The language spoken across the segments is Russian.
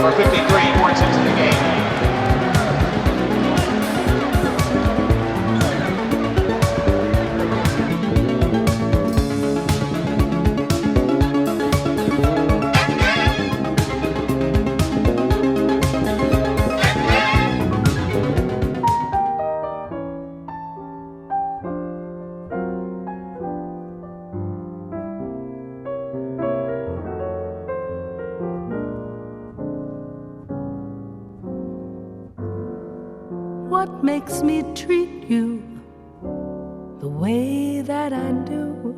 Number 53 works into the game. What makes me treat you the way that I do?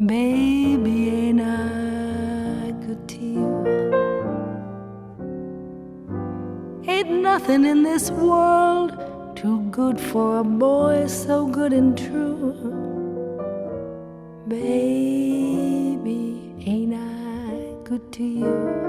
Baby, ain't I good to you? Ain't nothing in this world too good for a boy so good and true. Baby, ain't I good to you?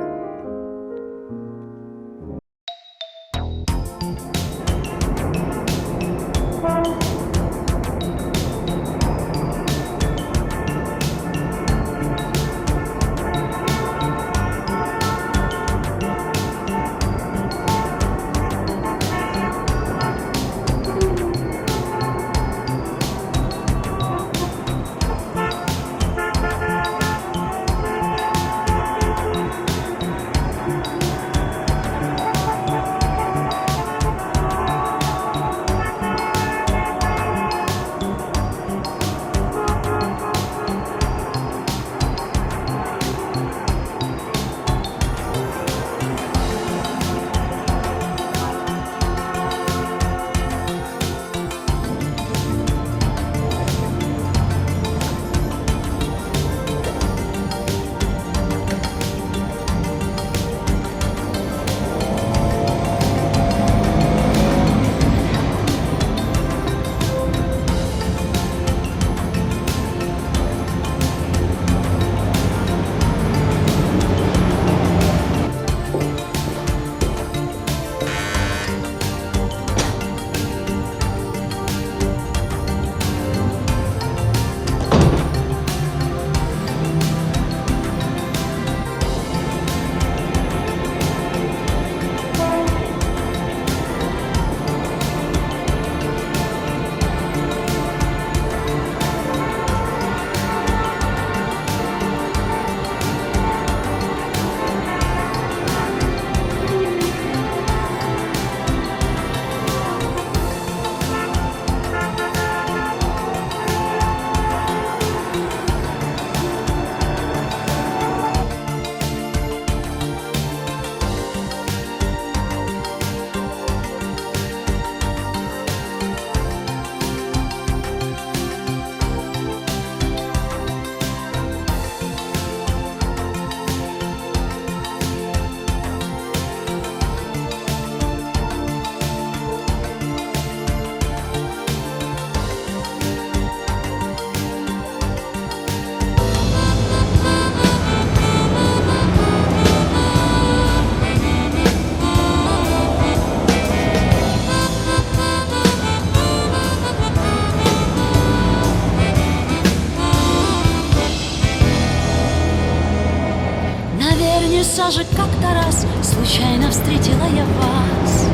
Саже как-то раз случайно встретила я вас.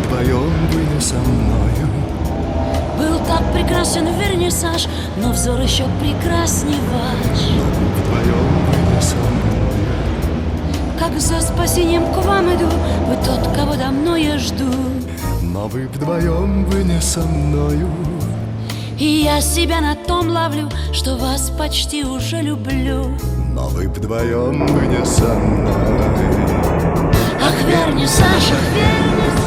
Вдвоем были со мною. Был так прекрасен вернисаж, но взор еще прекрасней ваш. Вдвоем были со мною. Как за спасением к вам иду, вы тот, кого давно я жду. Но вы вдвоем были со мною. И я себя на том ловлю, что вас почти уже люблю. Но вы вдвоем были со мной. Ах, вернисаж, ах, вернисаж.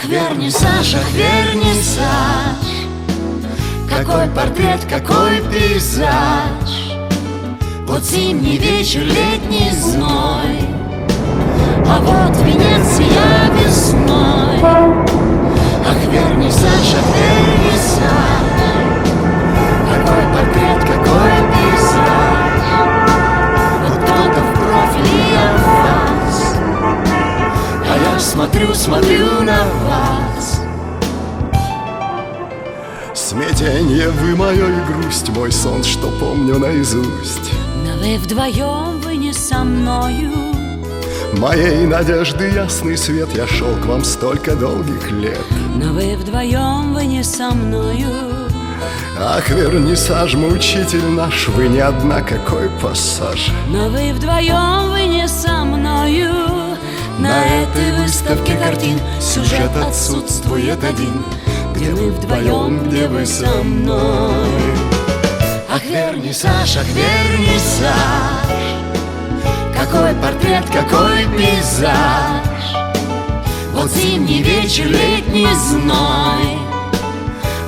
вернисаж, ах, вернисаж. Какой портрет, какой пейзаж. Вот зимний вечер, летний зной, а вот Венеция весной. Ах, вернисаж, ах, вернисаж. Какой портрет, какой пейзаж. Вот кто-то в профиль и анфас, а я смотрю, смотрю на вас. Смятенье вы мое и грусть, мой сон, что помню наизусть. Но вы вдвоем, вы не со мною. Моей надежды ясный свет, я шел к вам столько долгих лет. Но вы вдвоем, вы не со мною. Ах, вернисаж, мучитель наш, вы не одна, какой пассаж. Но вы вдвоем, вы не со мною. На этой выставке картин сюжет отсутствует один. Где мы вдвоем, где вы со мной. Ах, вернисаж, ах, вернисаж. Какой портрет, какой пейзаж. Вот зимний вечер, летний зной,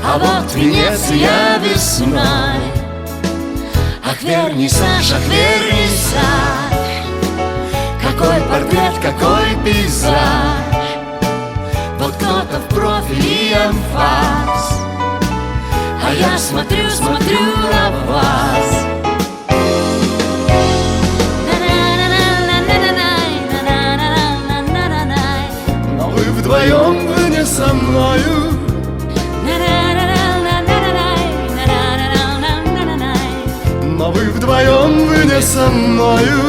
а вот Венеция весной. Ах, вернисаж, ах, вернисаж. Какой портрет, какой пейзаж. Вот кто-то в профиль и анфас, а я смотрю, смотрю на вас. Но вы вдвоем, вы не со мною. Но вы вдвоем, вы не со мною.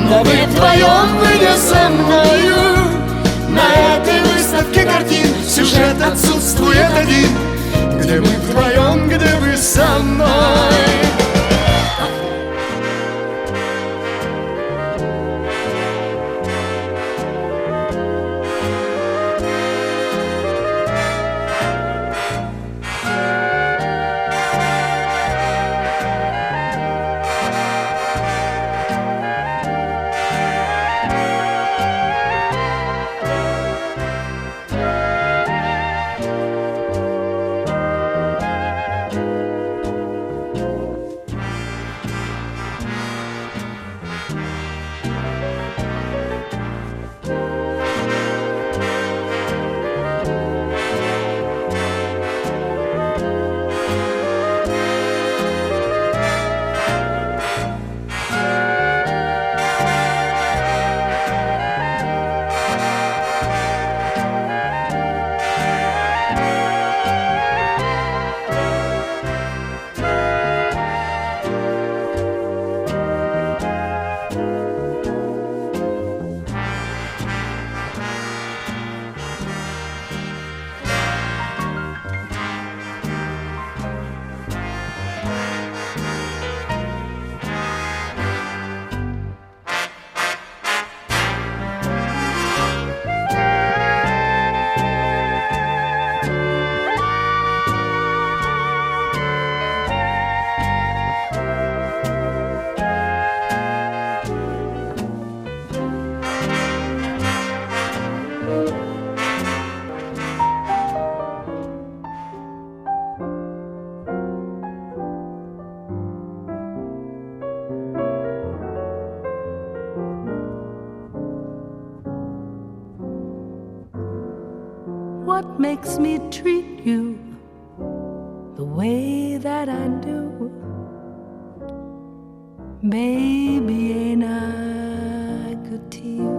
Но вы вдвоем, вы не со мною. На этой выставке картин сюжет отсутствует один. Где мы вдвоем, где вы со мной. What makes me treat you the way that I do? Baby, ain't I good to you?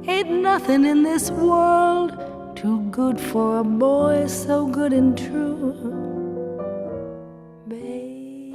Ain't nothing in this world too good for a boy so good and true. Baby.